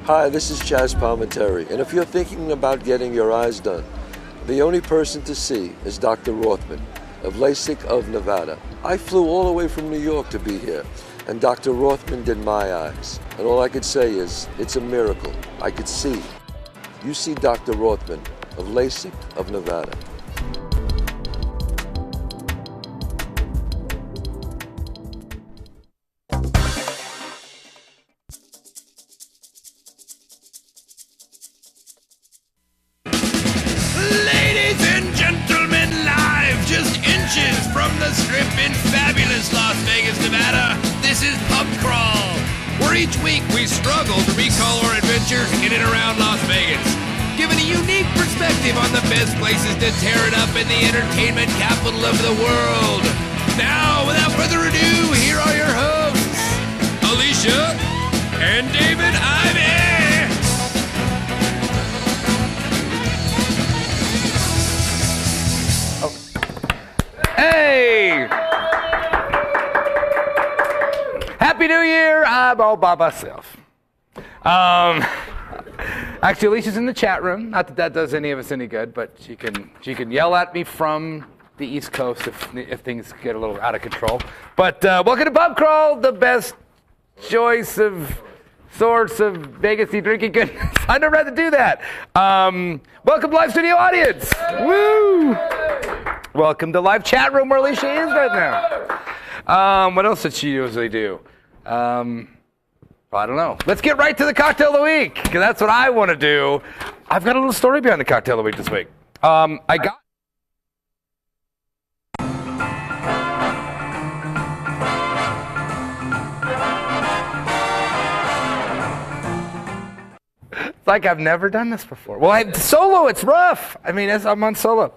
Hi, this is Chaz Palminteri, and if you're thinking about getting your eyes done, the only person to see is Dr. Rothman of LASIK of Nevada. I flew all the way from New York to be here, and Dr. Rothman did my eyes. And all I could say is, it's a miracle. I could see. You see Dr. Rothman of LASIK of Nevada. From the Strip in fabulous Las Vegas, Nevada, this is Pub Crawl, where each week we struggle to recall our adventures in and around Las Vegas, giving a unique perspective on the best places to tear it up in the entertainment capital of the world. Now, without further ado, here are your hosts, Alicia and David Ivey. Hey! Happy New Year! I'm all by myself. Actually, Alicia's in the chat room. Not that that does any of us any good, but she can yell at me from the East Coast if things get a little out of control. But welcome to Pub Crawl, the best choice of source of vegasy drinking goodness. I never had to do that. Welcome, live studio audience. Woo! Welcome to live chat room where Alicia is right now. What else did she usually do? I don't know. Let's get right to the cocktail of the week, because that's what I want to do. I've got a little story behind the cocktail of the week this week. It's like I've never done this before. Well, solo, it's rough. I mean, I'm on solo.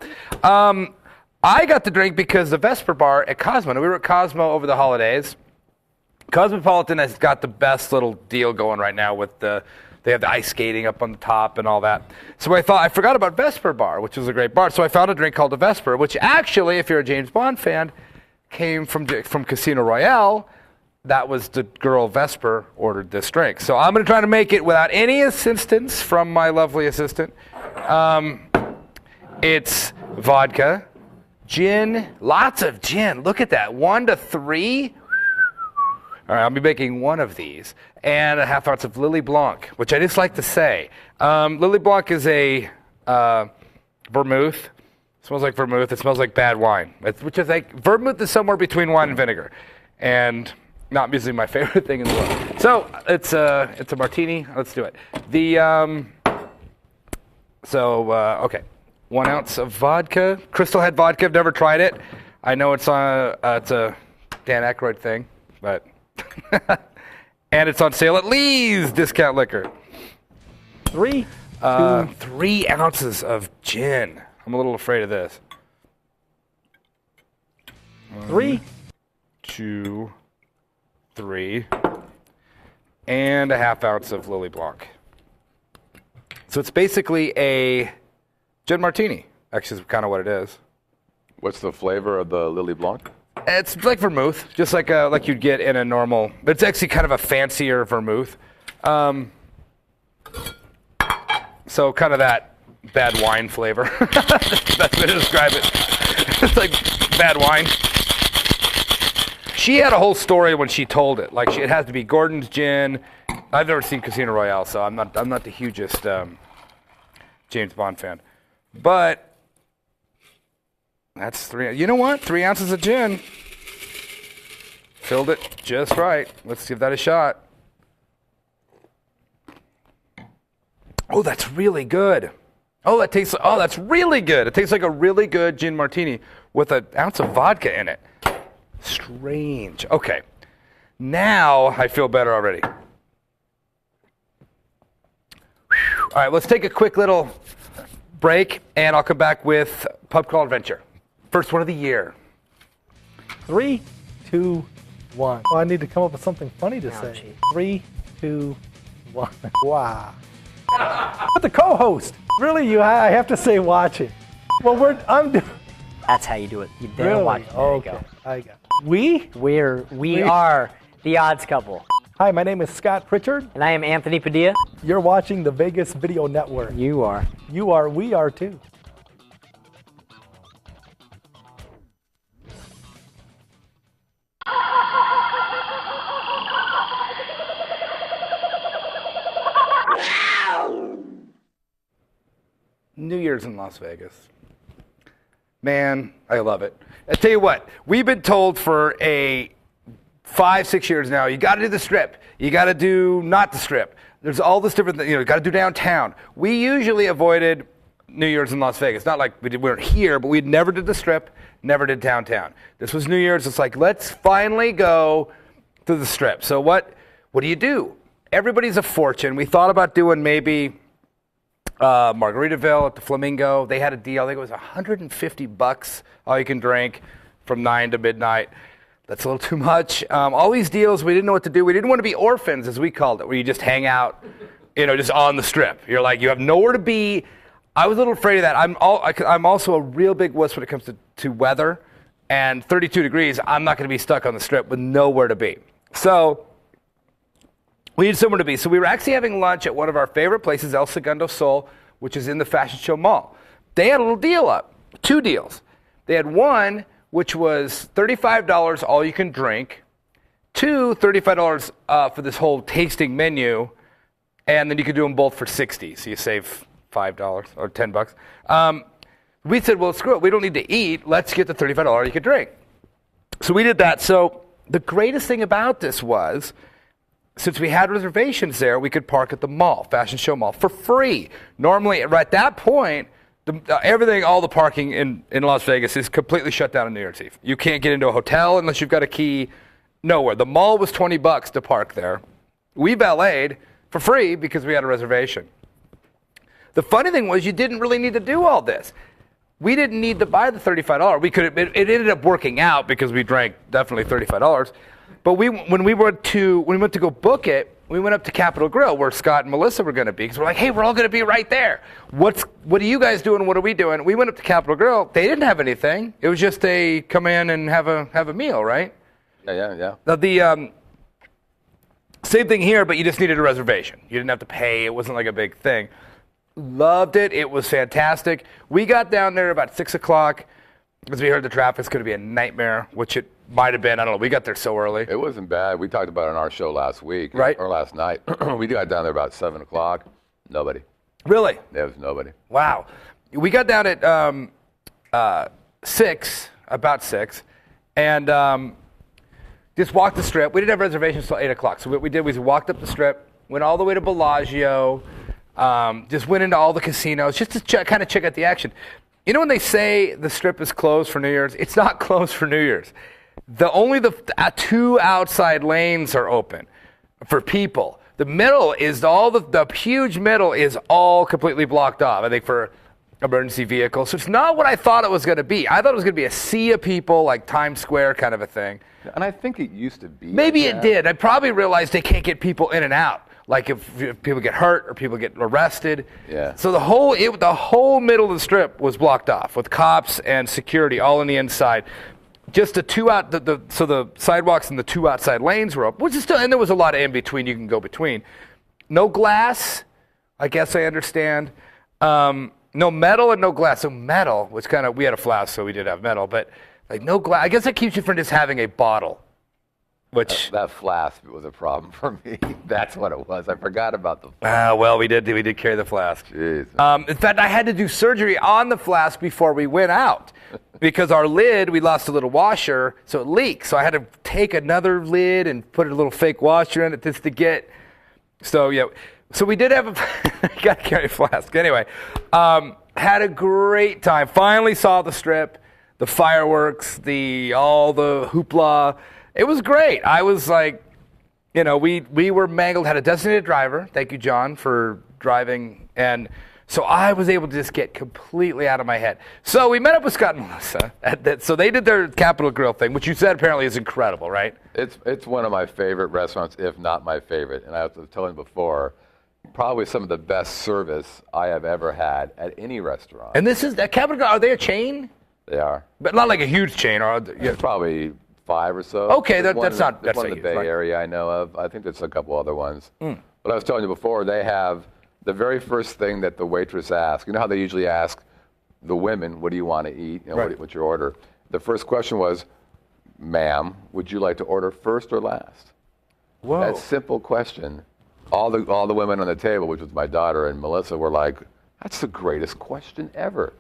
I got the drink because the Vesper bar at Cosmo. We were at Cosmo over the holidays. Cosmopolitan has got the best little deal going right now with they have the ice skating up on the top and all that. So I forgot about Vesper bar, which was a great bar. So I found a drink called the Vesper, which actually, if you're a James Bond fan, came from Casino Royale. That was the girl Vesper ordered this drink. So I'm going to try to make it without any assistance from my lovely assistant. It's vodka, gin, lots of gin. Look at that, 1 to 3. All right, I'll be making one of these, and a half ounce of Lily Blanc, which I just like to say. Lily Blanc is a vermouth. It smells like vermouth. It smells like bad wine, which is like vermouth is somewhere between wine and vinegar, and not usually my favorite thing in the world. So it's a martini. Let's do it. Okay. 1 ounce of vodka, Crystal Head vodka. I've never tried it. I know it's a Dan Aykroyd thing, but and it's on sale at Lee's Discount Liquor. 3 ounces of gin. I'm a little afraid of this. 3, 2, 3, and a half ounce of Lily Blanc. So it's basically a gin martini, actually, is kind of what it is. What's the flavor of the Lily Blanc? It's like vermouth, just like you'd get in a normal. It's actually kind of a fancier vermouth. So kind of that bad wine flavor. That's the best way to describe it. It's like bad wine. She had a whole story when she told it. Like it has to be Gordon's gin. I've never seen Casino Royale, so I'm not the hugest James Bond fan. But that's 3. You know what? 3 ounces of gin. Filled it just right. Let's give that a shot. Oh, that's really good. That's really good. It tastes like a really good gin martini with an ounce of vodka in it. Strange. Okay. Now I feel better already. All right, let's take a quick little break, and I'll come back with Pub Crawl Adventure. First one of the year. 3, 2, 1. Oh, I need to come up with something funny to say. 3, 2, 1. Wow. But the co-host. Really, I have to say watching. Well, That's how you do it. You dare really? watch. There Okay. you go. I got it. We We are the odds couple. Hi, my name is Scott Pritchard. And I am Anthony Padilla. You're watching the Vegas Video Network. You are. You are, we are too. New Year's in Las Vegas. Man, I love it. I tell you what, we've been told for 5-6 years now, you got to do the Strip. You got to do not the Strip. There's all this different things, you got to do downtown. We usually avoided New Year's in Las Vegas. Not like we weren't here, but we never did the Strip, never did downtown. This was New Year's. It's like, let's finally go to the Strip. So what do you do? Everybody's a fortune. We thought about doing maybe Margaritaville at the Flamingo. They had a deal. I think it was $150 all you can drink from 9 to midnight. That's a little too much. All these deals, we didn't know what to do. We didn't want to be orphans, as we called it, where you just hang out, just on the Strip. You're like, you have nowhere to be. I was a little afraid of that. I'm also a real big wuss when it comes to weather. And 32 degrees, I'm not going to be stuck on the Strip with nowhere to be. So we needed somewhere to be. So we were actually having lunch at one of our favorite places, El Segundo Sol, which is in the Fashion Show Mall. They had a little deal up, 2 deals. They had one, which was $35 all you can drink, 2, $35 for this whole tasting menu, and then you could do them both for $60, so you save $5 or $10. We said, well, screw it, we don't need to eat, let's get the $35 all you can drink. So we did that. So the greatest thing about this was, since we had reservations there, we could park at the mall, Fashion Show Mall, for free. Normally, right at that point, all the parking in Las Vegas is completely shut down on New Year's Eve. You can't get into a hotel unless you've got a key. Nowhere. The mall was $20 to park there. We valeted for free because we had a reservation. The funny thing was, you didn't really need to do all this. We didn't need to buy the $35. It ended up working out because we drank definitely $35. But when we went to go book it, we went up to Capitol Grille where Scott and Melissa were going to be, because we're like, hey, we're all going to be right there. What are you guys doing? What are we doing? We went up to Capitol Grille. They didn't have anything. It was just a come in and have a meal, right? Yeah. Now the same thing here, but you just needed a reservation. You didn't have to pay. It wasn't like a big thing. Loved it. It was fantastic. We got down there about 6 o'clock because we heard the traffic's going to be a nightmare, which it might have been. I don't know. We got there so early. It wasn't bad. We talked about it on our show last week. Right. Or last night. We got down there about 7 o'clock. Nobody. Really? There was nobody. Wow. We got down at about 6, and just walked the Strip. We didn't have reservations until 8 o'clock. So what we did was we walked up the Strip, went all the way to Bellagio, just went into all the casinos just to kind of check out the action. You know when they say the Strip is closed for New Year's? It's not closed for New Year's. Only the 2 outside lanes are open for people. The middle is the huge middle is all completely blocked off, I think, for emergency vehicles. So it's not what I thought it was going to be. I thought it was going to be a sea of people, like Times Square kind of a thing. And I think it used to be. Maybe it did. I probably realized they can't get people in and out. Like if people get hurt or people get arrested. Yeah. So the whole middle of the Strip was blocked off with cops and security all on the inside. Just the 2 out, so the sidewalks and the 2 outside lanes were up, which is still, and there was a lot of in between you can go between. No glass, I guess I understand. No metal and no glass. So metal was kind of, we had a flask, so we did have metal, but like no glass. I guess that keeps you from just having a bottle. Which that flask was a problem for me. That's what it was. I forgot about the flask. Well, we did carry the flask. Jeez. In fact, I had to do surgery on the flask before we went out because our lid, we lost a little washer, so it leaked. So I had to take another lid and put a little fake washer in it just to get. So yeah, so we did have got to carry a flask anyway. Had a great time. Finally saw the Strip, the fireworks, all the hoopla. It was great. I was like, we were mangled, had a designated driver. Thank you, John, for driving. And so I was able to just get completely out of my head. So we met up with Scott and Melissa. So they did their Capitol Grille thing, which you said apparently is incredible, right? It's one of my favorite restaurants, if not my favorite. And I was telling you before, probably some of the best service I have ever had at any restaurant. And this is that Capitol Grille. Are they a chain? They are. But not like a huge chain. It's probably 5 or so. Okay, There's that's not there's one in the huge, Bay right. Area I know of. I think there's a couple other ones. But I was telling you before, they have the very first thing that the waitress asks. You know how they usually ask the women, "What do you want to eat? You know, Right. what's your order?" The first question was, "Ma'am, would you like to order first or last?" Whoa. That simple question. All the women on the table, which was my daughter and Melissa, were like, "That's the greatest question ever."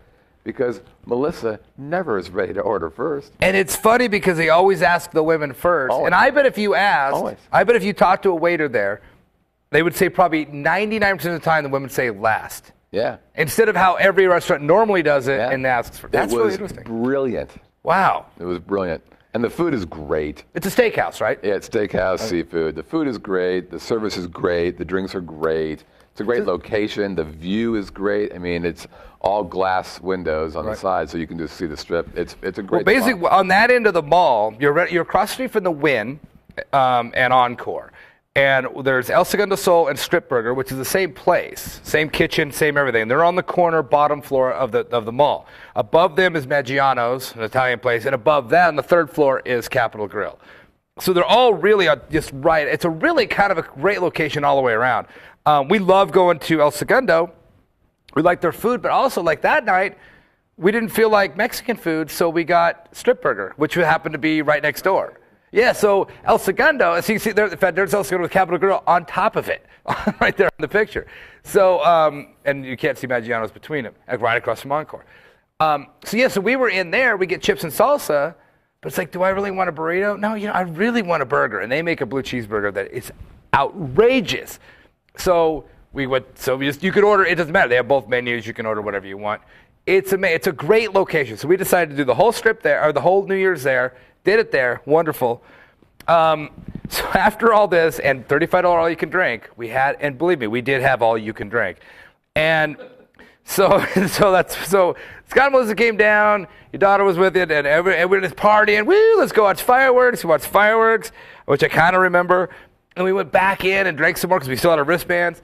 Because Melissa never is ready to order first. And it's funny because they always ask the women first. Always. And I bet if you asked, Always. I bet if you talked to a waiter there, they would say probably 99% of the time the women say last. Yeah. Instead of how every restaurant normally does it Yeah. and asks for. That's it really was interesting. brilliant. Wow. It was brilliant. And the food is great. It's a steakhouse, right? Yeah, it's steakhouse, seafood. The food is great. The service is great. The drinks are great. It's a great location. The view is great. I mean, it's all glass windows on the side, so you can just see the strip. It's a great Well, basically, spot. on that end of the mall, you're across the street from the Wynn and Encore. And there's El Segundo Soul and Strip Burger, which is the same place, same kitchen, same everything. They're on the corner, bottom floor of the mall. Above them is Maggiano's, an Italian place, and above that, on the third floor, is Capitol Grill. So they're all really just right. It's a really kind of a great location all the way around. We love going to El Segundo. We like their food, but also like that night, we didn't feel like Mexican food, so we got Strip Burger, which happened to be right next door. Yeah, so El Segundo, as you can see, in fact, there's El Segundo with Capitol Grill on top of it, right there in the picture. So, and you can't see Maggiano's between them, right across from Encore. So we were in there, we get chips and salsa, but it's like, do I really want a burrito? No, I really want a burger. And they make a blue cheeseburger that is outrageous. So you could order, it doesn't matter. They have both menus, you can order whatever you want. It's a great location. So we decided to do the whole strip there, or the whole New Year's there, did it there, wonderful. So after all this, and $35 all you can drink, and believe me, we did have all you can drink. And so Scott and Melissa came down, your daughter was with it, and we were just partying. Woo, let's go watch fireworks. We watched fireworks, which I kind of remember. And we went back in and drank some more because we still had our wristbands.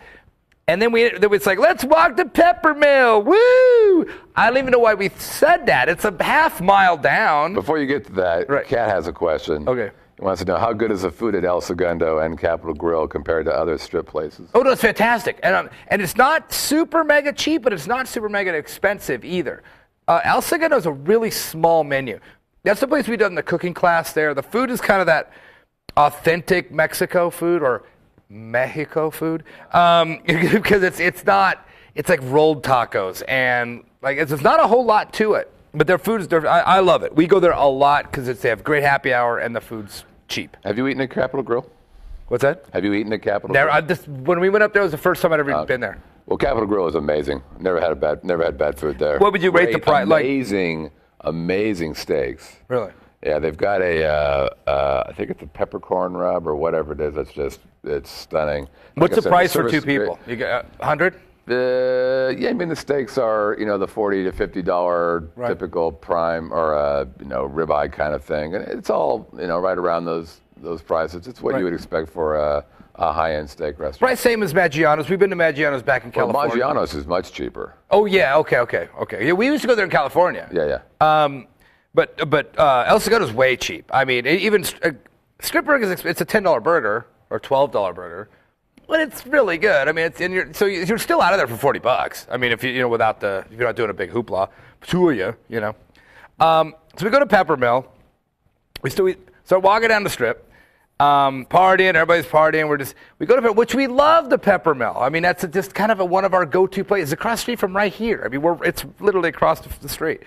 And then it's like, let's walk to Peppermill. Woo! I don't even know why we said that. It's a half mile down. Before you get to that, Right. Kat has a question. Okay. He wants to know, how good is the food at El Segundo and Capitol Grill compared to other strip places? Oh, no, it's fantastic. And it's not super mega cheap, but it's not super mega expensive either. El Segundo is a really small menu. That's the place we done the cooking class there. The food is kind of that authentic Mexico food or Mexico food, because it's like rolled tacos and like it's not a whole lot to it, but their food is I love it. We go there a lot because they have great happy hour and the food's cheap. Have you eaten at Capitol Grill? What's that? Have you eaten at Capitol Never. Grill? When we went up there, it was the first time I'd ever been there. Well, Capitol Grill is amazing. Never had bad food there. What would you rate the price? Amazing steaks. Really? Yeah, they've got I think it's a peppercorn rub or whatever it is. It's stunning. What's Like I the said, price for service two is great. people? You got 100? Yeah, I mean the steaks are the $40 to $50 Right. typical prime or ribeye kind of thing, and it's all right around those prices. It's what Right. you would expect for a high-end steak restaurant. Right, same as Maggiano's. We've been to Maggiano's back in Well, California. Maggiano's is much cheaper. Oh yeah, okay. Yeah, we used to go there in California. Yeah. But El Segundo's way cheap. I mean, even strip burger it's a $10 burger or $12 burger, but it's really good. I mean, you're still out of there for $40. I mean, if if you're not doing a big hoopla, two of you. So we go to Peppermill. We start walking down the strip, partying. Everybody's partying. We go to which we love the Peppermill. I mean, that's just kind of one of our go-to places. It's across the street from right here. I mean, it's literally across the street.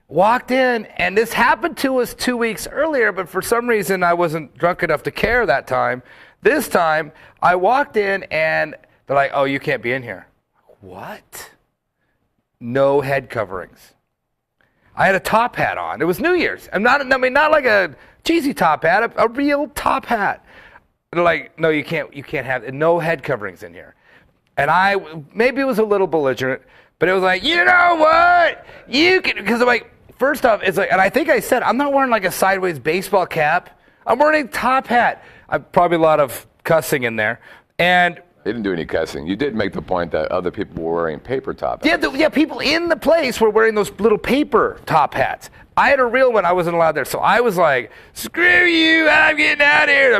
Walked in, and this happened to us 2 weeks earlier, but for some reason I wasn't drunk enough to care that time. This time, I walked in, and they're like, oh, you can't be in here. What? No head coverings. I had a top hat on. It was New Year's. Not like a cheesy top hat, a real top hat. They're like, no, you can't have no head coverings in here. And maybe it was a little belligerent, but it was like, you know what? You can, because I'm like, first off, it's like, and I think I said, I'm not wearing like a sideways baseball cap. I'm wearing a top hat. Probably a lot of cussing in there. And They didn't do any cussing. You did make the point that other people were wearing paper top hats. yeah, people in the place were wearing those little paper top hats. I had a real one. I wasn't allowed there, so I was like, "Screw you! I'm getting out of here."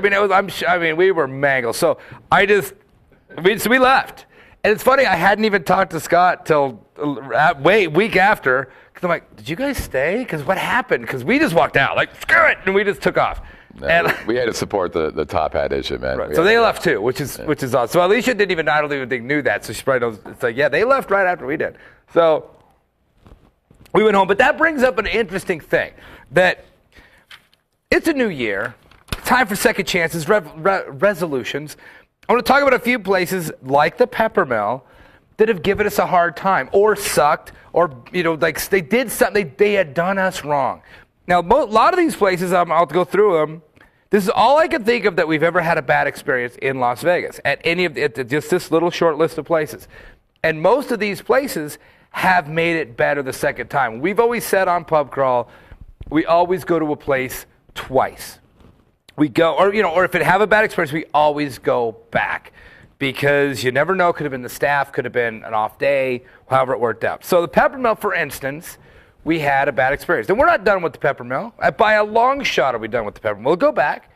I mean, we were mangled. So we left, and it's funny. I hadn't even talked to Scott till week after, because I'm like, "Did you guys stay? Because what happened? Because we just walked out, like screw it, and we just took off." No, and we had to support the top hat issue, man. Right. So they left too, which is awesome. So Alicia I don't even think knew that. So she probably knows. It's like, yeah, they left right after we did. So we went home. But that brings up an interesting thing, that it's a new year, time for second chances, resolutions. I want to talk about a few places like the Peppermill that have given us a hard time, or sucked, or like they did something they had done us wrong. Now, a lot of these places, I'll go through them. This is all I can think of that we've ever had a bad experience in Las Vegas at just this little short list of places. And most of these places have made it better the second time. We've always said on Pub Crawl, we always go to a place twice. We go, or if it have a bad experience, we always go back, because you never know. Could have been the staff, could have been an off day, however it worked out. So the Peppermill, for instance, we had a bad experience. And we're not done with the Peppermill. By a long shot are we done with the Peppermill. We'll go back,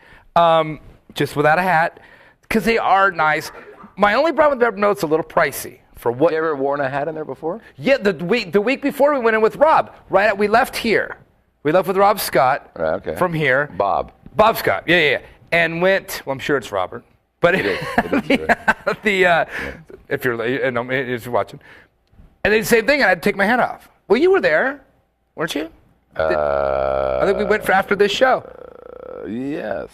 just without a hat, because they are nice. My only problem with the Peppermill, it's a little pricey. For what? You ever worn a hat in there before? Yeah, the week before we went in with Rob. We left here. We left with Rob Scott from here. Bob Scott, yeah. And went, well, I'm sure it's Robert. But it is if you're watching. And then the same thing, I had to take my hat off. Well, you were there. Weren't you? I think we went for after this show. Yes.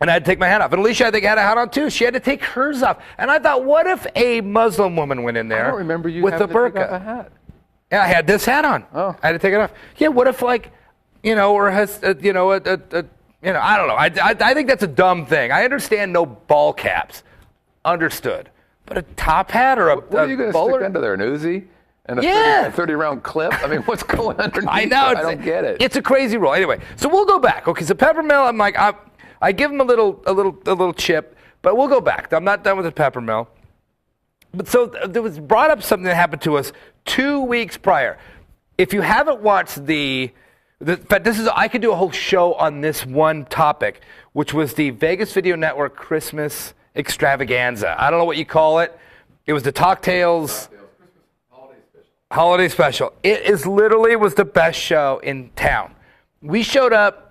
And I had to take my hat off. And Alicia, I think, had a hat on too. She had to take hers off. And I thought, what if a Muslim woman went in there I don't remember you with the having to take burqa? off a hat. Yeah, I had this hat on. Oh. I had to take it off. Yeah, what if, like, or has, I don't know. I think that's a dumb thing. I understand no ball caps. Understood. But a top hat or a What are you going to stick under there, an Uzi? And a 30-round clip? I mean, what's going underneath? I know. I don't get it. It's a crazy rule. Anyway, so we'll go back. Okay, so Peppermill, I'm like, I give them a little chip, but we'll go back. I'm not done with the Peppermill. But so there was brought up something that happened to us 2 weeks prior. If you haven't watched in fact, I could do a whole show on this one topic, which was the Vegas Video Network Christmas extravaganza. I don't know what you call it. It was the Talktails. Holiday special. It was the best show in town. We showed up.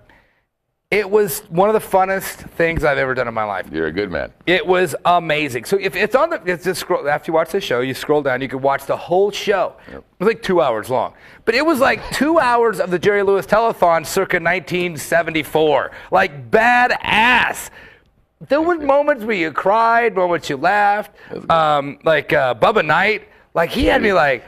It was one of the funnest things I've ever done in my life. You're a good man. It was amazing. So if it's on it's just scroll, after you watch the show, you scroll down, you can watch the whole show. Yep. It was like 2 hours long. But it was like 2 hours of the Jerry Lewis telethon circa 1974. Like badass. There were moments where you cried, moments you laughed. Like Bubba Knight, like he had me like,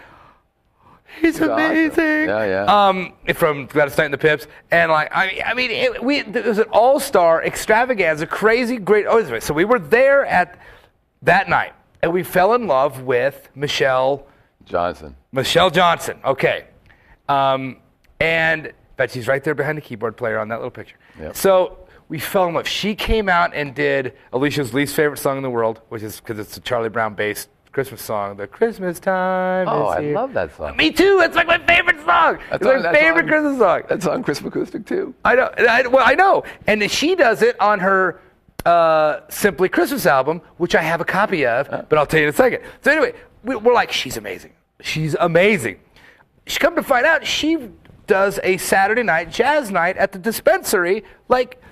he's amazing. Awesome. Yeah. From Gladys Knight and the Pips, and like it was an all-star extravaganza, crazy great. Oh, so we were there at that night, and we fell in love with Michelle Johnson. Okay, and but she's right there behind the keyboard player on that little picture. Yep. So we fell in love. She came out and did Alicia's least favorite song in the world, which is because it's a Charlie Brown based Christmas song, The Christmas Time is Here. I love that song. Me too. It's like my favorite song. It's my favorite Christmas song. That's on Crisp Acoustic too. I know. I know. And she does it on her Simply Christmas album, which I have a copy of, but I'll tell you in a second. So anyway, we're like, she's amazing. She's amazing. She come to find out she does a Saturday night jazz night at the dispensary, like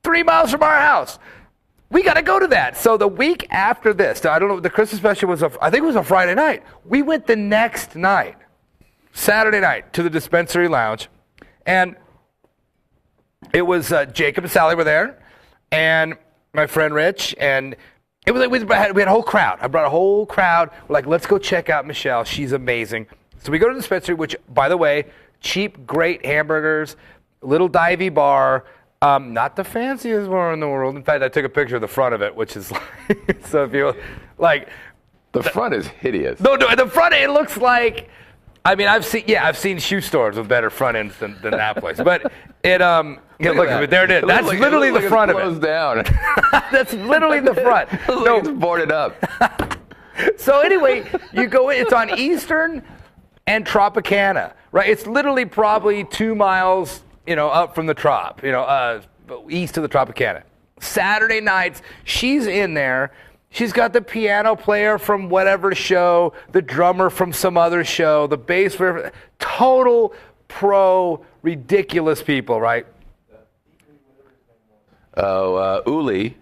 3 miles from our house. We got to go to that. So the week after this, I don't know, the Christmas special was, I think it was a Friday night. We went the next night, Saturday night, to the dispensary lounge. And it was Jacob and Sally were there, and my friend Rich, and we had a whole crowd. I brought a whole crowd. We're like, let's go check out Michelle. She's amazing. So we go to the dispensary, which, by the way, cheap, great hamburgers, little divey bar. Not the fanciest bar in the world. In fact, I took a picture of the front of it, which is like, so if you like. The front is hideous. No, the front, it looks like, I mean, I've seen shoe stores with better front ends than that place. But it, look at it, there it is. That's literally the front of it. Down. That's literally the front. No, it's boarded up. So anyway, you go in, it's on Eastern and Tropicana, right? It's literally probably 2 miles, up from the Trop, east of the Tropicana. Saturday nights, she's in there. She's got the piano player from whatever show, the drummer from some other show, the bass player, total pro, ridiculous people, right? Oh, Uli.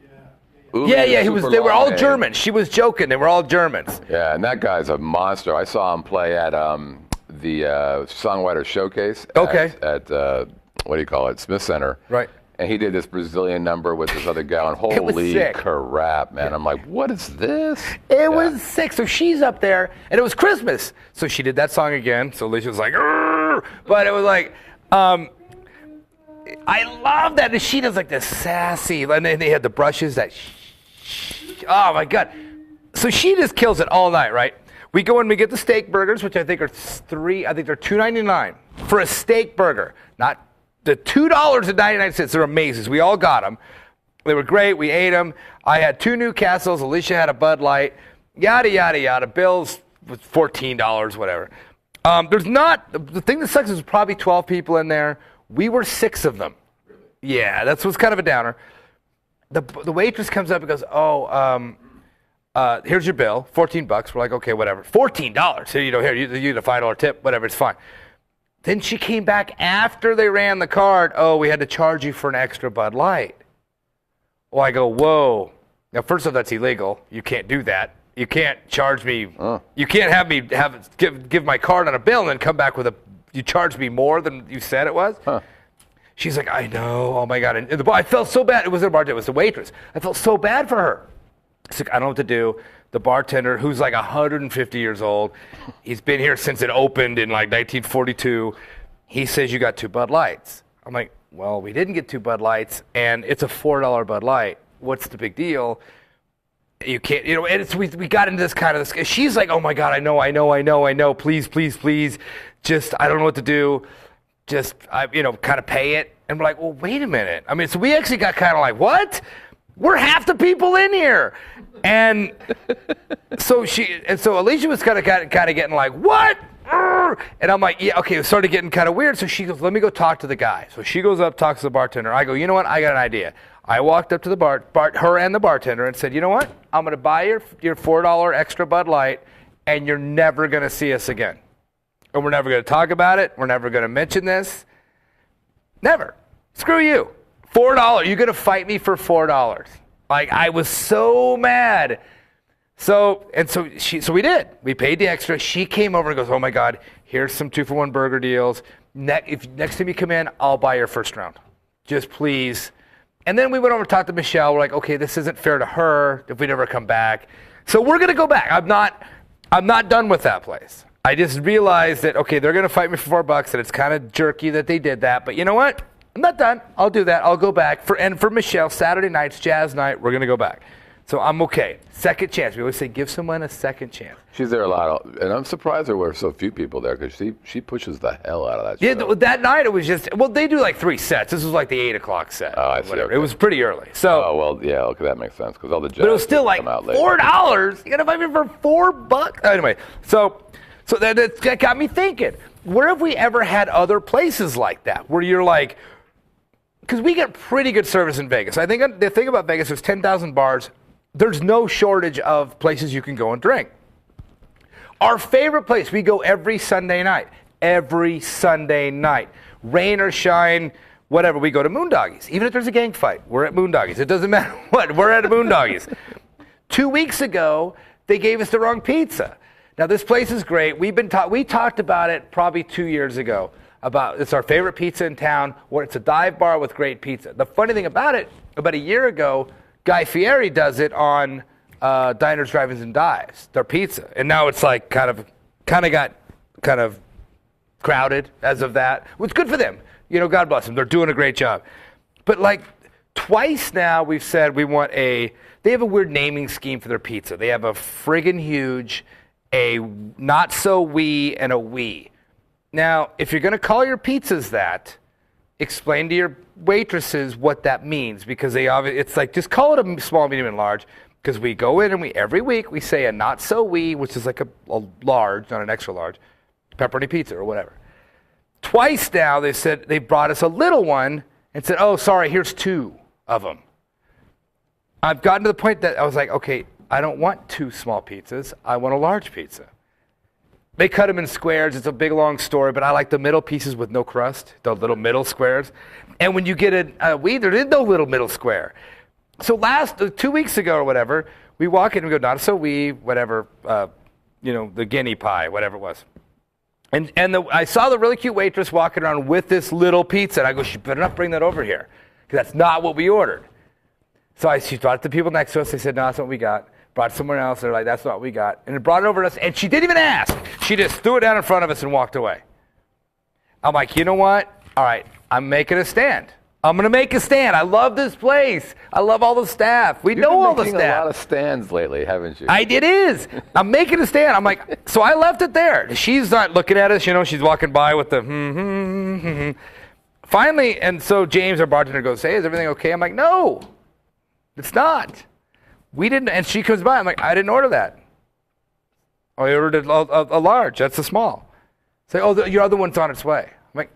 Uli Yeah, they were all name. German. She was joking. They were all Germans. Yeah, and that guy's a monster. I saw him play at the Songwriter Showcase Okay. at what do you call it, Smith Center. Right. And he did this Brazilian number with this other gal, and It was holy sick. crap, man. I'm like, what is this? It was sick. So she's up there, and it was Christmas. So she did that song again. So Alicia was like, "Arr!" But it was like, I love that. And she does like this sassy, and then they had the brushes that, oh my God. So she just kills it all night, right? We go and we get the steak burgers, which I think are they're $2.99 for a steak burger, not the $2.99. They're amazing. So we all got them. They were great. We ate them. I had 2 Newcastles. Alicia had a Bud Light. Yada, yada, yada. Bills was $14, whatever. The thing that sucks is probably 12 people in there. We were 6 of them. Yeah, that's what's kind of a downer. The waitress comes up and goes, here's your bill, $14. We're like, okay, whatever. $14. Here, you get a $5 tip, whatever, it's fine. Then she came back after they ran the card. Oh, we had to charge you for an extra Bud Light. Well, I go, whoa. Now, first off, that's illegal. You can't do that. You can't charge me. You can't have me give my card on a bill and then come back with you charge me more than you said it was. She's like, I know. Oh my God. And I felt so bad. It wasn't a bartender. It was the waitress. I felt so bad for her. She's like, I don't know what to do. The bartender, who's like 150 years old, he's been here since it opened in like 1942. He says you got 2 Bud Lights. I'm like, well, we didn't get 2 Bud Lights, and it's a $4 Bud Light. What's the big deal? You can't, and we got into this kind of, she's like, oh my God, I know. Please. Just, I don't know what to do. Just, kind of pay it. And we're like, well, wait a minute. I mean, so we actually got kind of like, what? We're half the people in here. And so Alicia was kind of getting like, what? And I'm like, yeah, okay, it started getting kind of weird. So she goes, let me go talk to the guy. So she goes up, talks to the bartender. I go, you know what? I got an idea. I walked up to the her and the bartender and said, you know what? I'm going to buy your $4 extra Bud Light, and you're never going to see us again. And we're never going to talk about it. We're never going to mention this. Never. Screw you. $4. You're going to fight me for $4. Like, I was so mad. So we did. We paid the extra. She came over and goes, oh my God, here's some 2-for-1 burger deals. Next time you come in, I'll buy your first round. Just please. And then we went over and talked to Michelle. We're like, okay, this isn't fair to her if we never come back. So we're going to go back. I'm not done with that place. I just realized that, okay, they're going to fight me for $4, and it's kind of jerky that they did that. But you know what? I'm not done. I'll do that. I'll go back. For Michelle, Saturday nights, jazz night, we're going to go back. So I'm okay. Second chance. We always say give someone a second chance. She's there a lot, and I'm surprised there were so few people there because she pushes the hell out of that show. Yeah, that night it was just, they do like 3 sets. This was like the 8 o'clock set. Oh, I see. Okay. It was pretty early. So. Oh, well, yeah, okay, that makes sense because all the jazz But it was still like come out late. $4. You got to buy me for $4? Anyway, so that got me thinking, where have we ever had other places like that where you're like, because we get pretty good service in Vegas. I think the thing about Vegas, there's 10,000 bars. There's no shortage of places you can go and drink. Our favorite place, we go every Sunday night. Every Sunday night. Rain or shine, whatever, we go to Moondoggies. Even if there's a gang fight, we're at Moondoggies. It doesn't matter what, we're at Moondoggies. 2 weeks ago, they gave us the wrong pizza. Now, this place is great. We talked about it probably 2 years ago. It's our favorite pizza in town, where it's a dive bar with great pizza. The funny thing about it, about a year ago, Guy Fieri does it on Diners, Drive-Ins, and Dives, their pizza. And now it's like kind of got crowded as of that. Well, it's good for them. God bless them. They're doing a great job. But like twice now we've said they have a weird naming scheme for their pizza. They have a friggin' huge, a not so wee, and a wee. Now, if you're going to call your pizzas that, explain to your waitresses what that means, because it's like, just call it a small, medium, and large, because we go in and every week we say a not so wee, which is like a large, not an extra large, pepperoni pizza or whatever. Twice now they brought us a little one and said, oh, sorry, here's 2 of them. I've gotten to the point that I was like, okay, I don't want 2 small pizzas. I want a large pizza. They cut them in squares. It's a big, long story, but I like the middle pieces with no crust, the little middle squares. And when you get there is no little middle square. So 2 weeks ago or whatever, we walk in and we go, not so whatever, the guinea pie, whatever it was. And I saw the really cute waitress walking around with this little pizza. And I go, she better not bring that over here, because that's not what we ordered. So she brought it to people next to us. They said, no, that's not what we got. Brought it somewhere else. They're like, that's not what we got. And it brought it over to us. And she didn't even ask. She just threw it down in front of us and walked away. I'm like, you know what? All right, I'm making a stand. I'm going to make a stand. I love this place. I love all the staff. We know all the staff. You've been making a lot of stands lately, haven't you? It is. I'm making a stand. I'm like, so I left it there. She's not looking at us. She's walking by with the Finally, and so James, our bartender, goes, hey, is everything okay? I'm like, no, it's not. We didn't. And she comes by. I'm like, I didn't order that. I ordered a large. That's a small. Say, oh, your other one's on its way. I'm like,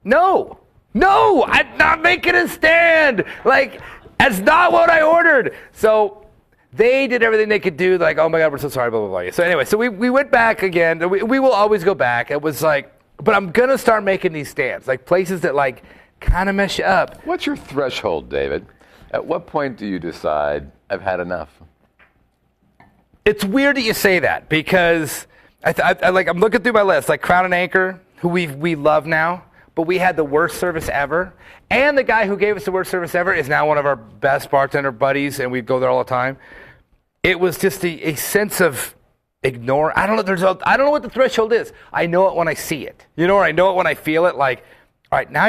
no, I'm not making a stand. Like, that's not what I ordered. So they did everything they could do. Like, oh my God, we're so sorry, blah, blah, blah. So anyway, so we went back again. We will always go back. It was like, but I'm going to start making these stands, like places that like kind of mess you up. What's your threshold, David? At what point do you decide I've had enough? It's weird that you say that, because I'm looking through my list, like Crown and Anchor, who we love now, but we had the worst service ever. And the guy who gave us the worst service ever is now one of our best bartender buddies, and we go there all the time. It was just a sense of ignore. I don't know. I don't know what the threshold is. I know it when I see it. Or I know it when I feel it. Like, all right, now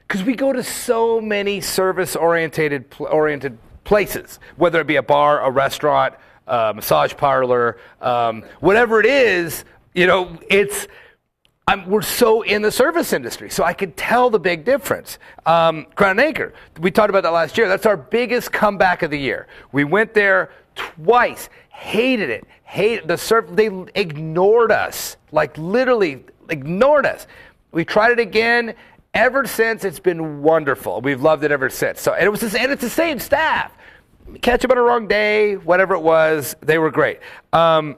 because we go to so many service-oriented places, whether it be a bar, a restaurant, massage parlor, whatever it is. We're so in the service industry, so I could tell the big difference. Crown and Anchor, we talked about that last year. That's our biggest comeback of the year. We went there twice, hated it. They ignored us, like literally ignored us. We tried it again. Ever since, it's been wonderful. We've loved it ever since. So, and it's the same staff. Catch them on a wrong day, whatever it was, they were great. We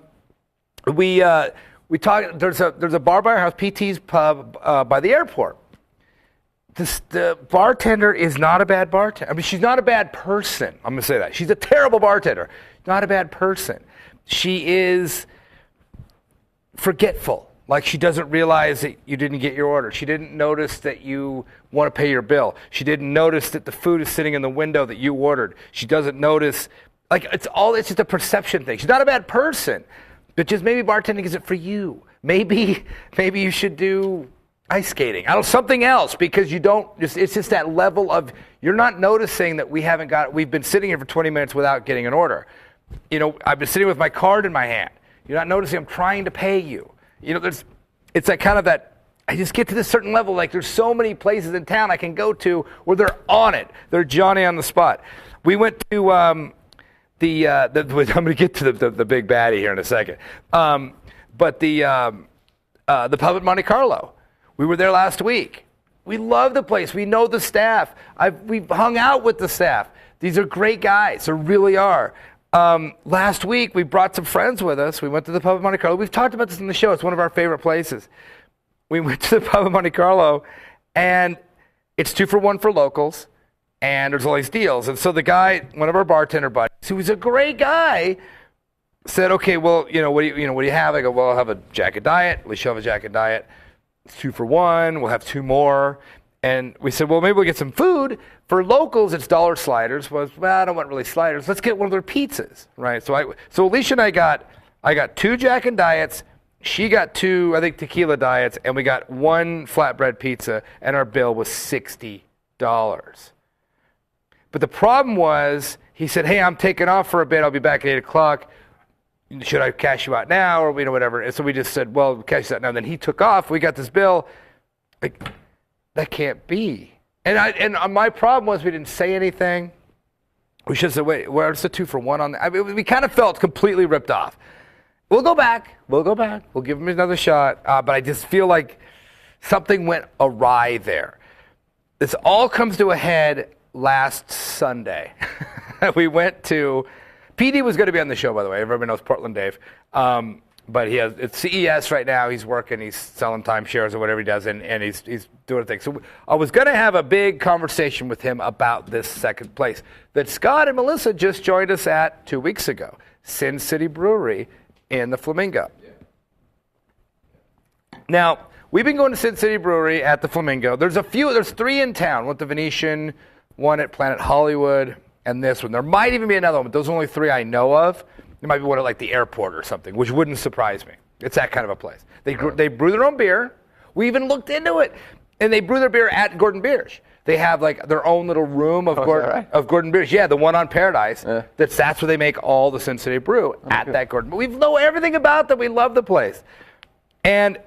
talked. There's a bar by our house, PT's Pub, by the airport. The bartender is not a bad bartender. I mean, she's not a bad person. I'm gonna say that. She's a terrible bartender. Not a bad person. She is forgetful. Like, she doesn't realize that you didn't get your order. She didn't notice that you want to pay your bill. She didn't notice that the food is sitting in the window that you ordered. She doesn't notice. Like, it's just a perception thing. She's not a bad person, but just maybe bartending isn't for you. Maybe you should do ice skating. Something else, because you don't. It's just that level of, you're not noticing that we've been sitting here for 20 minutes without getting an order. I've been sitting with my card in my hand. You're not noticing I'm trying to pay you. It's like kind of that, I just get to this certain level, like there's so many places in town I can go to where they're on it. They're Johnny on the spot. We went to I'm going to get to the big baddie here in a second. But the pub at Monte Carlo, we were there last week. We love the place. We know the staff. We've hung out with the staff. These are great guys. They really are. Last week, we brought some friends with us. We went to the pub at Monte Carlo. We've talked about this in the show. It's one of our favorite places. We went to the pub at Monte Carlo, and it's 2 for 1 for locals, and there's all these deals. And so the guy, one of our bartender buddies, who was a great guy, said, okay, well, what do you have? I go, well, I'll have a Jack and Diet. Alicia will have a Jack and Diet. It's 2 for 1. We'll have 2 more. And we said, well, maybe we'll get some food. For locals, it's dollar sliders. Well, I don't want really sliders. Let's get one of their pizzas, right? So Alicia and I got 2 Jack and Diets. She got 2, I think, tequila diets, and we got 1 flatbread pizza, and our bill was $60. But the problem was, he said, hey, I'm taking off for a bit. I'll be back at 8 o'clock. Should I cash you out now, or whatever? And so we just said, well, cash you out now. And then he took off. We got this bill. Like, that can't be. And my problem was we didn't say anything. We should have said, wait, where's the 2 for 1 on that? I mean, we kind of felt completely ripped off. We'll go back. We'll give him another shot. But I just feel like something went awry there. This all comes to a head last Sunday. We went to, PD was going to be on the show, by the way. Everybody knows Portland Dave. But it's CES right now. He's working. He's selling timeshares or whatever he does, and he's doing a thing. So I was going to have a big conversation with him about this second place that Scott and Melissa just joined us at 2 weeks ago, Sin City Brewery in the Flamingo. Yeah. Now, we've been going to Sin City Brewery at the Flamingo. There's 3 in town. One at the Venetian, one at Planet Hollywood, and this one. There might even be another one, but those are only 3 I know of. There might be one at like the airport or something, which wouldn't surprise me. It's that kind of a place. They brew their own beer. We even looked into it. And they brew their beer at Gordon Biersch. They have like their own little room of Gordon Biersch. Yeah, the one on Paradise. Yeah. That's where they make all the Sin City brew at that Gordon. But we know everything about them. We love the place. And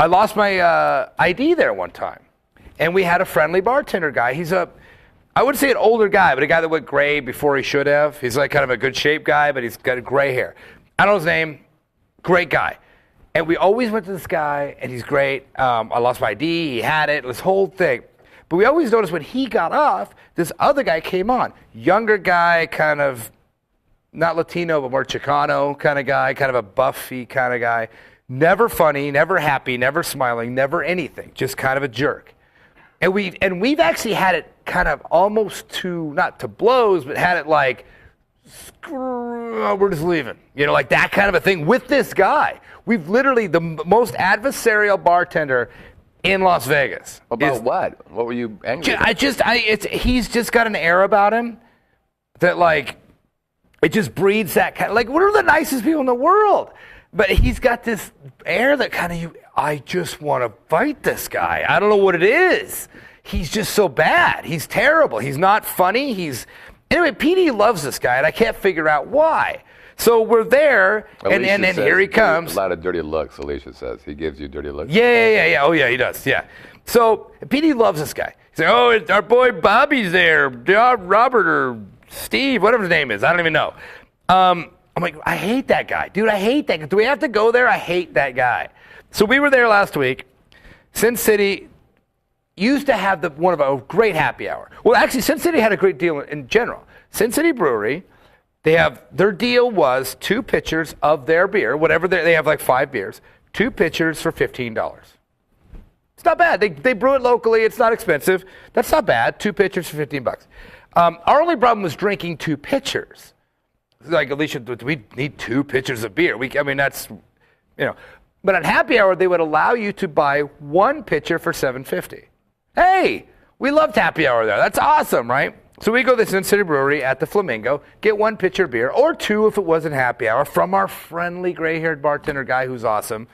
I lost my ID there one time. And we had a friendly bartender guy. He's I would say an older guy, but a guy that went gray before he should have. He's like kind of a good shape guy, but he's got a gray hair. I don't know his name. Great guy. And we always went to this guy, and he's great. I lost my ID. He had it. This whole thing. But we always noticed when he got off, this other guy came on. Younger guy, kind of not Latino, but more Chicano kind of guy, kind of a buffy kind of guy. Never funny, never happy, never smiling, never anything. Just kind of a jerk. And we've actually had it kind of almost not to blows, but had it like, we're just leaving. Like that kind of a thing with this guy. We've literally the most adversarial bartender in Las Vegas. About what? What were you angry about? He's just got an air about him that like, it just breeds that kind of, like, what are the nicest people in the world? But he's got this air that kind of, I just want to fight this guy. I don't know what it is. He's just so bad. He's terrible. He's not funny. Anyway, PD loves this guy, and I can't figure out why. So we're there, and here he comes. A lot of dirty looks, Alicia says. He gives you dirty looks. Yeah. Oh, yeah, he does, yeah. So PD loves this guy. He's like, oh, our boy Bobby's there. Robert or Steve, whatever his name is. I don't even know. I'm like, I hate that guy. Dude, I hate that guy. Do we have to go there? I hate that guy. So we were there last week. Sin City used to have one of a great happy hour. Well, actually, Sin City had a great deal in general. Sin City Brewery, their deal was 2 pitchers of their beer, whatever they have like 5 beers, 2 pitchers for $15. It's not bad. They brew it locally. It's not expensive. That's not bad. 2 pitchers for $15. Our only problem was drinking 2 pitchers. Like, Alicia, do we need 2 pitchers of beer? That's. But at happy hour, they would allow you to buy 1 pitcher for $7.50. Hey, we loved happy hour there. That's awesome, right? So we go to the Sin City Brewery at the Flamingo, get 1 pitcher of beer, or 2 if it wasn't happy hour, from our friendly gray-haired bartender guy who's awesome.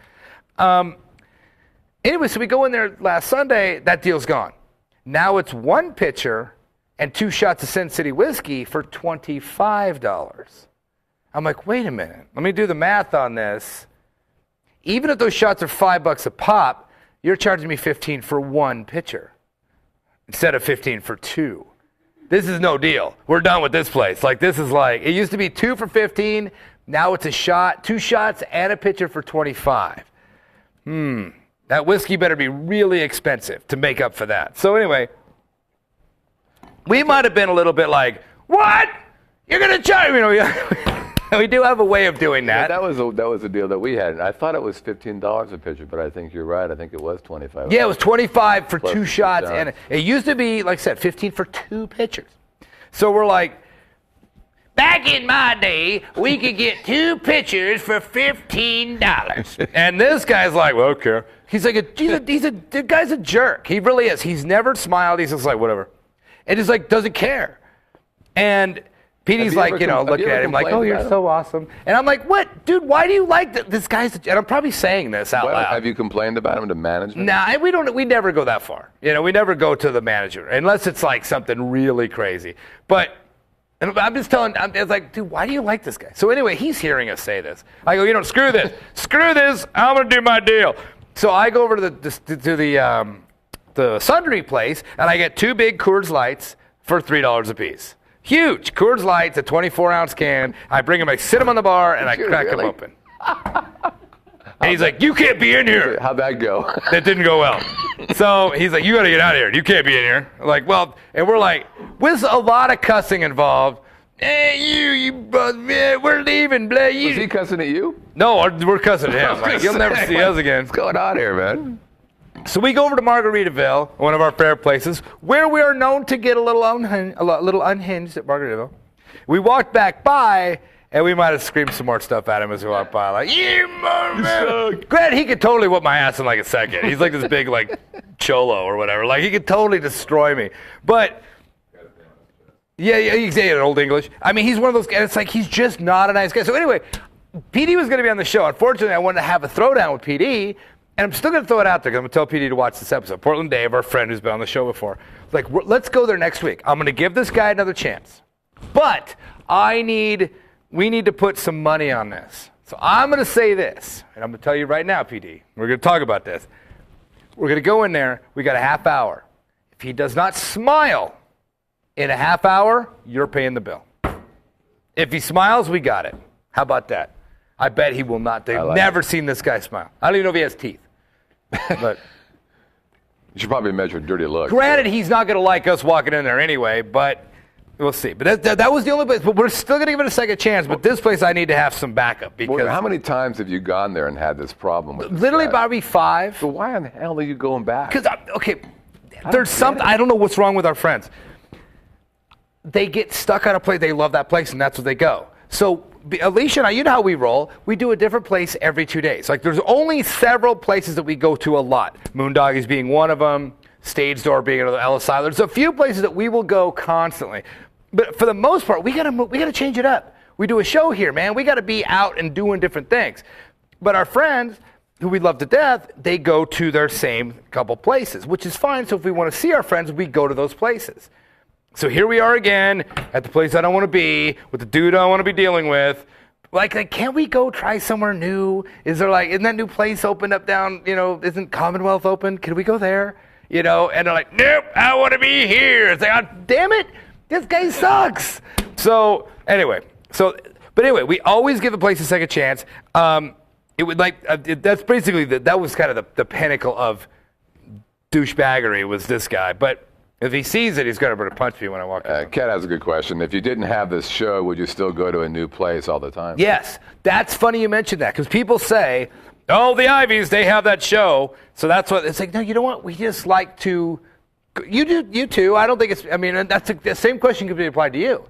Anyway, so we go in there last Sunday. That deal's gone. Now it's 1 pitcher and 2 shots of Sin City whiskey for $25. I'm like, wait a minute. Let me do the math on this. Even if those shots are $5 a pop, you're charging me $15 for 1 pitcher instead of $15 for 2. This is no deal. We're done with this place. Like, this is like, it used to be 2 for $15. Now it's a shot, 2 shots and a pitcher for $25. That whiskey better be really expensive to make up for that. So anyway, we might have been a little bit like, what? You're going to charge me? We do have a way of doing that. Yeah, that was a deal that we had. I thought it was $15 a pitcher, but I think you're right. I think it was $25. Yeah, it was $25 for 2 shots, and it used to be, like I said, $15 for 2 pitchers. So we're like, back in my day, we could get 2 pitchers for $15. And this guy's like, well, okay. He's like, the guy's a jerk. He really is. He's never smiled. He's just like, whatever. And he's like, doesn't care. And PD's like, looking at him like, oh, you're so awesome. And I'm like, what? Dude, why do you like this guy's? And I'm probably saying this out loud. Have you complained about him to management? Nah, we never go that far. We never go to the manager unless it's like something really crazy. But I'm just telling, it's like, dude, why do you like this guy? So anyway, he's hearing us say this. I go, screw this. Screw this. I'm going to do my deal. So I go over to the sundry place, and I get 2 big Coors Lights for $3 a piece. Huge Coors Lights, a 24-ounce can. I bring them, I sit them on the bar, and I crack them open. And he's like, you can't be in here. How'd that go? That didn't go well. So he's like, you got to get out of here. You can't be in here. Like, well, and we're like, with a lot of cussing involved. Hey, we're leaving, blah. Was he cussing at you? No, we're cussing at him. Like, you'll never see us again. What's going on here, man? So we go over to Margaritaville, one of our favorite places, where we are known to get a little unhinged at Margaritaville. We walked back by, and we might have screamed some more stuff at him as we walked by, like, you man. Granted, he could totally whip my ass in like a second. He's like this big, like, cholo or whatever. Like, he could totally destroy me. But, yeah, he's in Old English. I mean, he's one of those guys, it's like, he's just not a nice guy. So anyway, PD was going to be on the show. Unfortunately, I wanted to have a throwdown with PD, and I'm still going to throw it out there because I'm going to tell PD to watch this episode. Portland Dave, our friend who's been on the show before, like, let's go there next week. I'm going to give this guy another chance. But we need to put some money on this. So I'm going to say this, and I'm going to tell you right now, PD. We're going to talk about this. We're going to go in there. We got a half hour. If he does not smile in a half hour, you're paying the bill. If he smiles, we got it. How about that? I bet he will not. They've never seen this guy smile. I don't even know if he has teeth. But you should probably measure dirty looks. Granted, he's not going to like us walking in there anyway, but we'll see. But that was the only place. But we're still going to give it a second chance. But this place, I need to have some backup. Because how many times have you gone there and had this problem with this literally guy? probably 5. So why in the hell are you going back? Because, okay, there's something. I don't know what's wrong with our friends. They get stuck on a place. They love that place, and that's where they go. So Alicia and I, you know how we roll. We do a different place every 2 days. Like, there's only several places that we go to a lot. Moondoggies being one of them. Stage Door being another. Ellis Island. There's a few places that we will go constantly. But for the most part, we gotta change it up. We do a show here, man. We gotta be out and doing different things. But our friends, who we love to death, they go to their same couple places, which is fine. So if we want to see our friends, we go to those places. So here we are again at the place I don't want to be, with the dude I don't want to be dealing with. Like, can't we go try somewhere new? Isn't that new place opened up down, isn't Commonwealth open? Can we go there? And they're like, nope, I want to be here. It's like, oh, damn it, this guy sucks. So anyway, we always give a place a second chance. That's basically that was kind of the pinnacle of douchebaggery was this guy, but. If he sees it, he's going to punch me when I walk in. Kat has a good question. If you didn't have this show, would you still go to a new place all the time? Yes. That's funny you mentioned that, because people say, oh, the Ivies, they have that show. So that's what, it's like, no, you know what? We just like to, you too. I don't think that's the same question could be applied to you,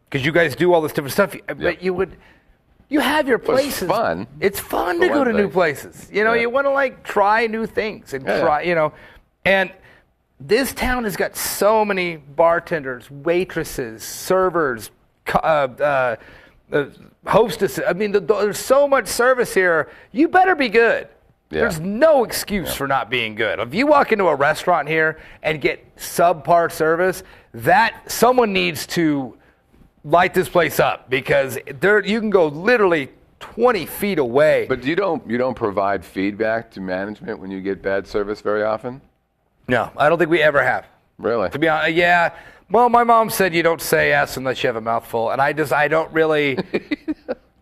because you guys do all this different stuff. But you have your places. It's fun. It's fun to go to new places. You want to try new things and and this town has got so many bartenders, waitresses, servers, hostesses. I mean, there's so much service here. You better be good. Yeah. There's no excuse for not being good. If you walk into a restaurant here and get subpar service, that someone needs to light this place up, because you can go literally 20 feet away. But you don't provide feedback to management when you get bad service very often? No, I don't think we ever have. Really? To be honest, yeah. Well, my mom said you don't say yes unless you have a mouthful, and I don't really.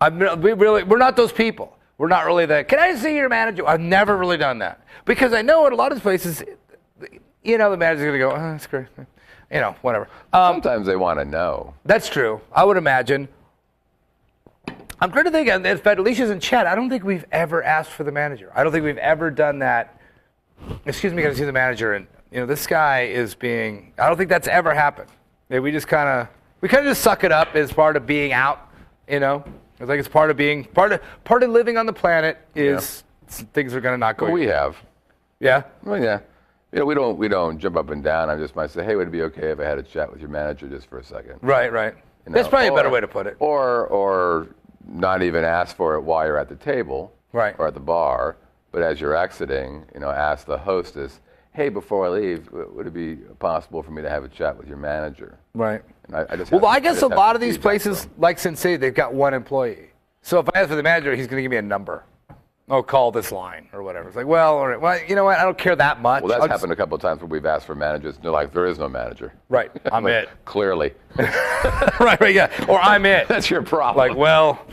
We're not those people. We're not really that. Can I see your manager? I've never really done that, because I know at a lot of places, the manager's gonna go, oh, that's great, whatever. Sometimes they want to know. That's true. I would imagine. I'm trying to think. In fact, Alicia's in chat. I don't think we've ever asked for the manager. I don't think we've ever done that. Excuse me, can I see the manager? And this guy is being. I don't think that's ever happened. We just kind of just suck it up as part of being out. It's like it's part of being part of living on the planet is things are going to not go. Well, we have. Yeah. Well, yeah. We don't jump up and down. I just might say, hey, would it be okay if I had a chat with your manager just for a second? Right. That's probably a better way to put it. Or not even ask for it while you're at the table. Right. Or at the bar. But as you're exiting, ask the hostess, hey, before I leave, would it be possible for me to have a chat with your manager? Right. And I guess a lot of these places, like Sensei, they've got one employee. So if I ask for the manager, he's going to give me a number. Oh, call this line or whatever. It's like, well, all right. Well, you know what? I don't care that much. Well, that's happened a couple of times where we've asked for managers. And they're like, there is no manager. Right. I'm like, it. Clearly. right, yeah. Or I'm it. That's your problem. Like, well,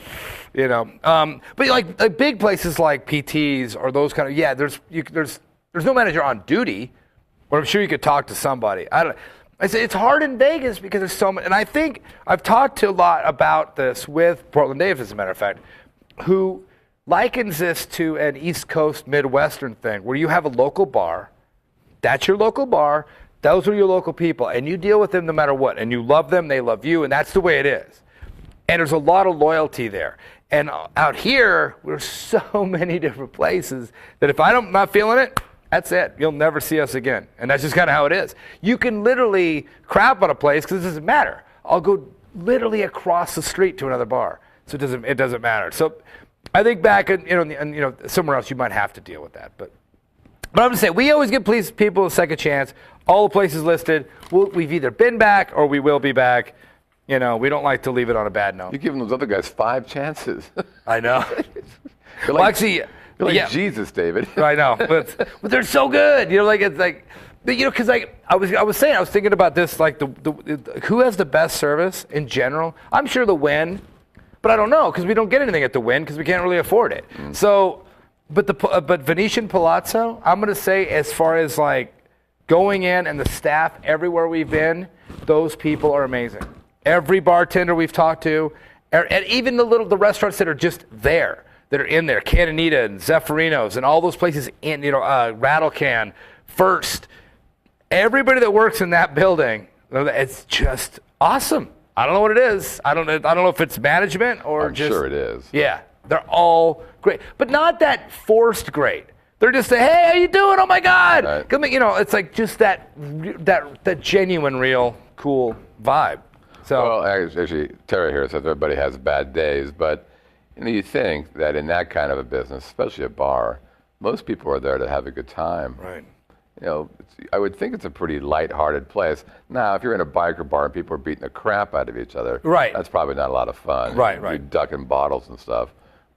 you know. But like big places like PTs or those kind of, there's no manager on duty, but I'm sure you could talk to somebody. I say it's hard in Vegas because there's so many, and I think I've talked to a lot about this with Portland Dave, as a matter of fact, who likens this to an East Coast Midwestern thing where you have a local bar. That's your local bar. Those are your local people, and you deal with them no matter what, and you love them, they love you, and that's the way it is. And there's a lot of loyalty there. And out here, there's so many different places that if I'm not feeling it, that's it. You'll never see us again. And that's just kind of how it is. You can literally crap on a place because it doesn't matter. I'll go literally across the street to another bar. So it doesn't matter. So I think back and somewhere else you might have to deal with that. But I'm just saying, we always give people a second chance. All the places listed, we've either been back or we will be back. We don't like to leave it on a bad note. You're giving those other guys 5 chances. I know. You're like Jesus, David. I know, but they're so good. Because I was thinking about this, like the who has the best service in general. I'm sure the Wynn, but I don't know because we don't get anything at the Wynn because we can't really afford it. So, but Venetian Palazzo, I'm gonna say as far as like going in and the staff everywhere we've been, those people are amazing. Every bartender we've talked to, and even the restaurants that are just there. That are in there, Cananita and Zeffirino's and all those places in, Rattle Can, First. Everybody that works in that building, it's just awesome. I don't know what it is. I don't know if it's management or I'm sure it is. Yeah, they're all great, but not that forced great. They're just saying, "Hey, how you doing? Oh my God!" Right. It's like just that genuine, real, cool vibe. So, well, actually, Terry here says everybody has bad days, but. You think that in that kind of a business, especially a bar, most people are there to have a good time. Right. I would think it's a pretty light-hearted place. Now, if you're in a biker bar and people are beating the crap out of each other, right. That's probably not a lot of fun. Right. You're ducking bottles and stuff.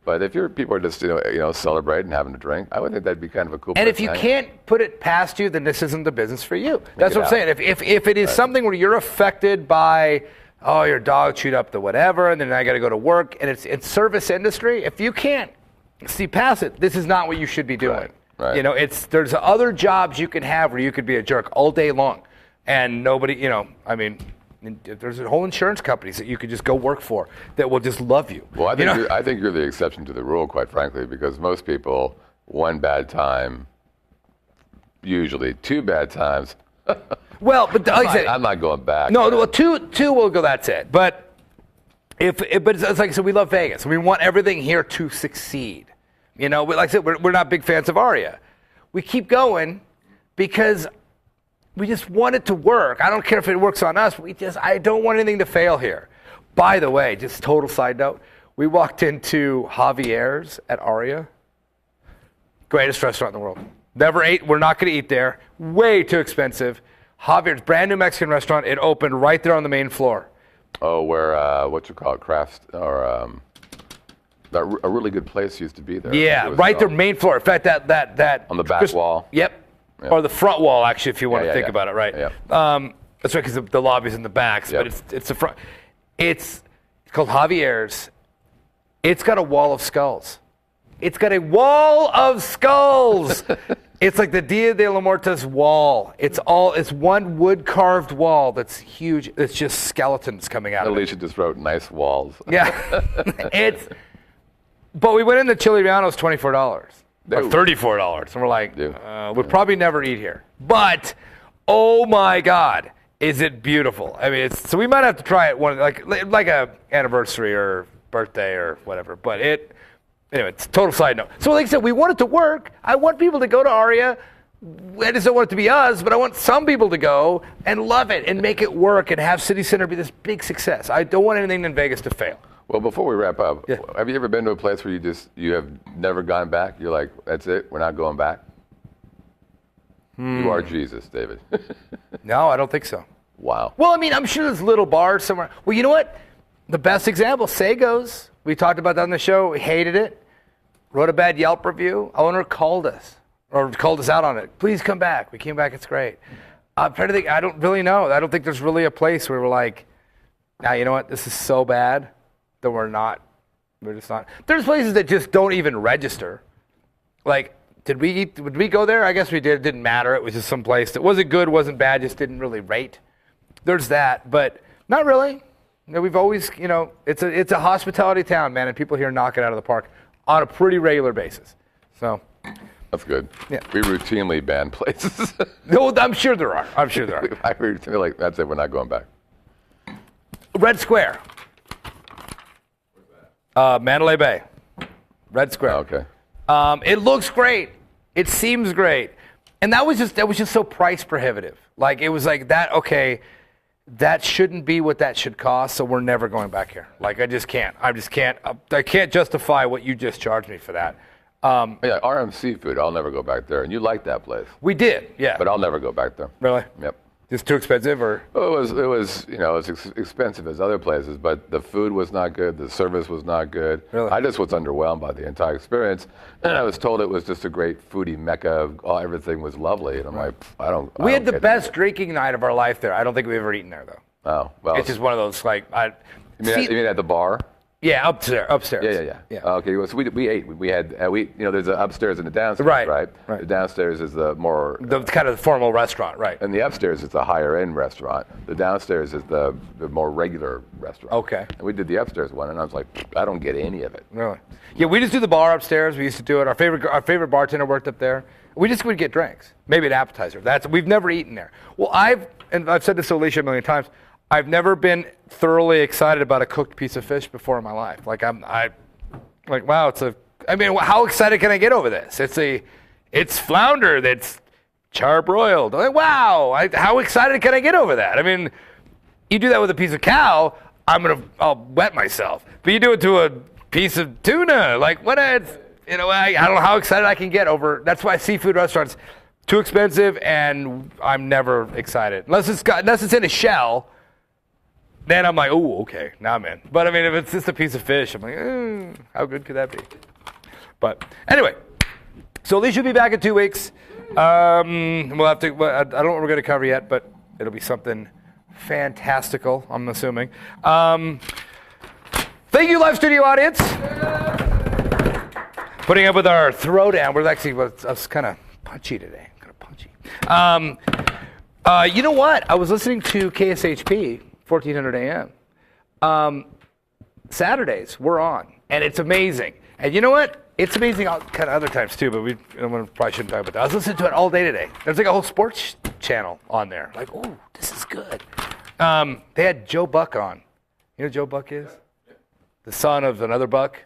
But if people are just celebrating and having a drink, I would think that'd be kind of a cool. And if you can't put it past you, then this isn't the business for you. That's what I'm saying. If it is something where you're affected by. Oh, your dog chewed up the whatever, and then I got to go to work, and it's service industry. If you can't see past it, this is not what you should be doing. Right. There's other jobs you can have where you could be a jerk all day long, and nobody, there's a whole insurance companies that you could just go work for that will just love you. Well, I think you're the exception to the rule, quite frankly, because most people, one bad time, usually 2 bad times. Well, but like I said, I'm not going back. No, well, two will go. That's it. But but it's like I said, we love Vegas. We want everything here to succeed. Like I said, we're not big fans of Aria. We keep going because we just want it to work. I don't care if it works on us. I don't want anything to fail here. By the way, just total side note, we walked into Javier's at Aria. Greatest restaurant in the world. Never ate. We're not going to eat there. Way too expensive. Javier's, brand new Mexican restaurant. It opened right there on the main floor. Oh, where what you call it, Crafts or a really good place used to be there. Yeah, right there, main floor. In fact, that on the back wall. Yep. Or the front wall, actually, if you want to think about it, right? Yep. That's right, because the lobby's in the back, but it's the front. It's called Javier's. It's got a wall of skulls. It's got a wall of skulls. It's like the Dia de la Muertes wall. It's one wood carved wall that's huge. It's just skeletons coming out. Alicia just wrote nice walls. Yeah, but we went in the Chiliviano's $24 or $34, and we're like, we'll probably never eat here. But oh my God, is it beautiful? I mean, so we might have to try it one like a anniversary or birthday or whatever. But anyway, it's a total side note. So like I said, we want it to work. I want people to go to Aria. I just don't want it to be us, but I want some people to go and love it and make it work and have City Center be this big success. I don't want anything in Vegas to fail. Well, before we wrap up, have you ever been to a place where you have never gone back? You're like, that's it, we're not going back? You are Jesus, David. No, I don't think so. Wow. Well, I mean, I'm sure there's little bars somewhere. Well, you know what? The best example, Sego's. We talked about that on the show. We hated it. Wrote a bad Yelp review. Owner called us out on it. Please come back. We came back. It's great. I'm trying to think. I don't really know. I don't think there's really a place where we're like, now, you know what? This is so bad that we're not We're just not. There's places that just don't even register. Like, did we go there? I guess we did. It didn't matter. It was just some place that wasn't good, wasn't bad, just didn't really rate. There's that, but not really. We've always, it's a hospitality town, man, and people here knock it out of the park on a pretty regular basis. So That's good. Yeah. We routinely ban places. No, I'm sure there are. I routinely like, that's it, we're not going back. Red Square. Mandalay Bay. Red Square. Oh, okay. It looks great. It seems great. And that was just so price prohibitive. Like, it was like that, okay, that shouldn't be what that should cost, so we're never going back here. Like, I can't justify what you just charged me for that. Yeah, RM Seafood, I'll never go back there. And you like that place. We did, yeah. But I'll never go back there. Really? Yep. Just too expensive, or? Well, it was expensive as other places, but the food was not good, the service was not good. Really? I just was underwhelmed by the entire experience, and I was told it was just a great foodie mecca. Everything was lovely, and I'm like, We had the best drinking night of our life there. I don't think we've ever eaten there though. Oh, well. It's just one of those like. You mean at the bar? Yeah, upstairs. Yeah. Okay, well, so we ate. We had there's an upstairs and a downstairs, right? The downstairs is the more the kind of formal restaurant, right? And the upstairs is the higher end restaurant. The downstairs is the more regular restaurant. Okay. And we did the upstairs one, and I was like, I don't get any of it. Really? Yeah, we just do the bar upstairs. We used to do it. Our favorite bartender worked up there. We just would get drinks, maybe an appetizer. We've never eaten there. Well, I've said this to Alicia a million times. I've never been thoroughly excited about a cooked piece of fish before in my life. Like wow, how excited can I get over this? It's flounder that's charbroiled. Like, wow, how excited can I get over that? I mean, you do that with a piece of cow, I'll wet myself. But you do it to a piece of tuna, like what? I don't know how excited I can get over. That's why seafood restaurants too expensive, and I'm never excited unless it's in a shell. Then I'm like, oh, okay, now I'm in. But I mean, if it's just a piece of fish, I'm like, how good could that be? But anyway, so Alicia will be back in 2 weeks. We'll have to. I don't know what we're going to cover yet, but it'll be something fantastical, I'm assuming. Thank you, live studio audience. Putting up with our throwdown. I was kind of punchy today. You know what? I was listening to KSHP. 1400 AM. Saturdays, we're on, and it's amazing. And you know what? It's amazing kind of other times too, but we probably shouldn't talk about that. I was listening to it all day today. There's like a whole sports channel on there. Like, oh, this is good. They had Joe Buck on. You know who Joe Buck is? The son of another Buck.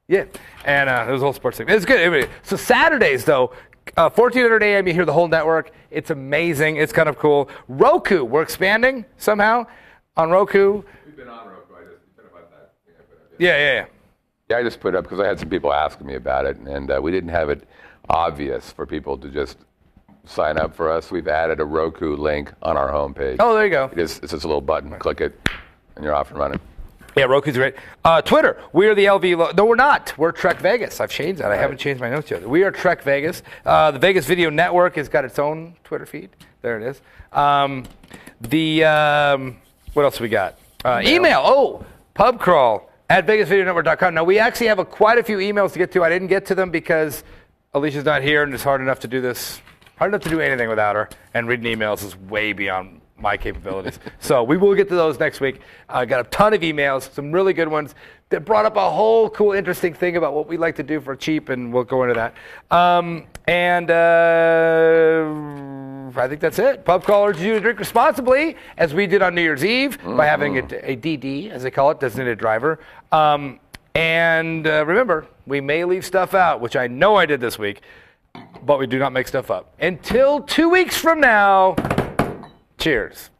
Yeah, and it was a whole sports thing. It's good. Anyway, so Saturdays, though, 1400 AM, you hear the whole network. It's amazing. It's kind of cool. Roku, we're expanding somehow on Roku. We've been on Roku. I just put up that thing I put up. Yeah. Yeah, I just put up because I had some people asking me about it, and we didn't have it obvious for people to just sign up for us. We've added a Roku link on our homepage. Oh, there you go. It's just a little button. Click it, and you're off and running. Yeah, Roku's great. Twitter, we are the LV. No, we're not. We're Trek Vegas. I've changed that. I haven't changed my notes yet. We are Trek Vegas. The Vegas Video Network has got its own Twitter feed. There it is. What else we got? Email. pubcrawl@vegasvideonetwork.com. Now, we actually have quite a few emails to get to. I didn't get to them because Alicia's not here, and it's hard enough to do this. Hard enough to do anything without her. And reading emails is way beyond my capabilities. So we will get to those next week. I got a ton of emails, some really good ones that brought up a whole cool, interesting thing about what we like to do for cheap, and we'll go into that. I think that's it. Pub Crawl urges you to drink responsibly, as we did on New Year's Eve, by having a DD, as they call it, designated driver. Remember, we may leave stuff out, which I know I did this week, but we do not make stuff up. Until 2 weeks from now, cheers.